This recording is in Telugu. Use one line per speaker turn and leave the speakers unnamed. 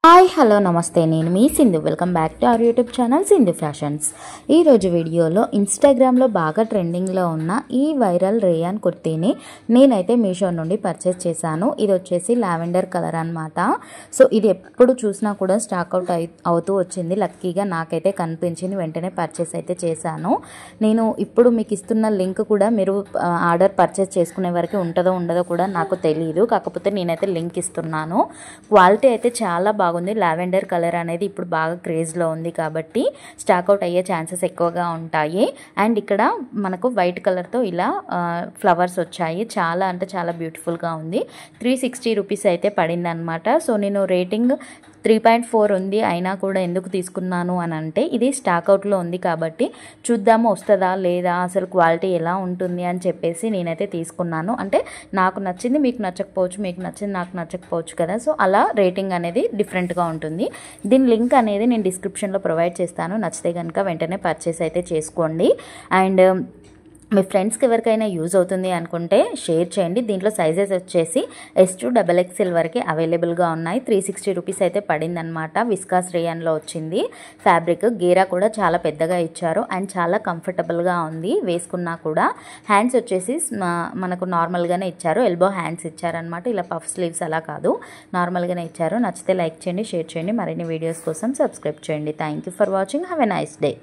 హాయ్ హలో నమస్తే నేను మీ Sindhu welcome back to our YouTube channel Sindhu fashions. ఈరోజు వీడియోలో ఇన్స్టాగ్రామ్లో బాగా ట్రెండింగ్లో ఉన్న ఈ వైరల్ రేయాన్ కుర్తీని నేనైతే మీషో నుండి పర్చేస్ చేశాను. ఇది వచ్చేసి లావెండర్ కలర్ అనమాట. సో ఇది ఎప్పుడు చూసినా కూడా స్టాక్అవుట్ అవుతూ వచ్చింది. లక్కీగా నాకైతే కనిపించింది, వెంటనే పర్చేస్ అయితే చేశాను. నేను ఇప్పుడు మీకు ఇస్తున్న లింక్ కూడా మీరు ఆర్డర్ పర్చేస్ చేసుకునే వరకు ఉంటుందో ఉండదో కూడా నాకు తెలియదు. కాకపోతే నేనైతే లింక్ ఇస్తున్నాను. క్వాలిటీ అయితే చాలా బాగుంది. లావెండర్ కలర్ అనేది ఇప్పుడు బాగా క్రేజ్లో ఉంది కాబట్టి స్టాక్అవుట్ అయ్యే ఛాన్సెస్ ఎక్కువగా ఉంటాయి. అండ్ ఇక్కడ మనకు వైట్ కలర్తో ఇలా ఫ్లవర్స్ వచ్చాయి. చాలా అంటే చాలా బ్యూటిఫుల్గా ఉంది. 360 రూపీస్ అయితే పడింది అనమాట. సో నేను రేటింగ్ 3.4 ఉంది, అయినా కూడా ఎందుకు తీసుకున్నాను అని అంటే ఇది స్టాక్అవుట్లో ఉంది కాబట్టి చూద్దాము వస్తుందా లేదా, అసలు క్వాలిటీ ఎలా ఉంటుంది అని చెప్పేసి నేనైతే తీసుకున్నాను. అంటే నాకు నచ్చింది మీకు నచ్చకపోవచ్చు, మీకు నచ్చింది నాకు నచ్చకపోవచ్చు కదా. సో అలా రేటింగ్ అనేది డిఫరెంట్గా ఉంటుంది. దీని లింక్ అనేది నేను డిస్క్రిప్షన్లో ప్రొవైడ్ చేస్తాను. నచ్చితే కనుక వెంటనే పర్చేస్ అయితే చేసుకోండి. అండ్ మీ ఫ్రెండ్స్కి ఎవరికైనా యూజ్ అవుతుంది అనుకుంటే షేర్ చేయండి. దీంట్లో సైజెస్ వచ్చేసి S2 XXL వరకు అవైలబుల్గా ఉన్నాయి. 360 రూపీస్ అయితే పడిందనమాట. విస్కాస్ రేయాన్లో వచ్చింది. ఫ్యాబ్రిక్ గేరా కూడా చాలా పెద్దగా ఇచ్చారు అండ్ చాలా కంఫర్టబుల్గా ఉంది వేసుకున్నా కూడా. హ్యాండ్స్ వచ్చేసి మనకు నార్మల్గానే ఇచ్చారు, ఎల్బో హ్యాండ్స్ ఇచ్చారనమాట. ఇలా పఫ్ స్లీవ్స్ అలా కాదు, నార్మల్గానే ఇచ్చారు. నచ్చితే లైక్ చేయండి, షేర్ చేయండి. మరిన్ని వీడియోస్ కోసం సబ్స్క్రైబ్ చేయండి. Thank you for watching. Have a nice day.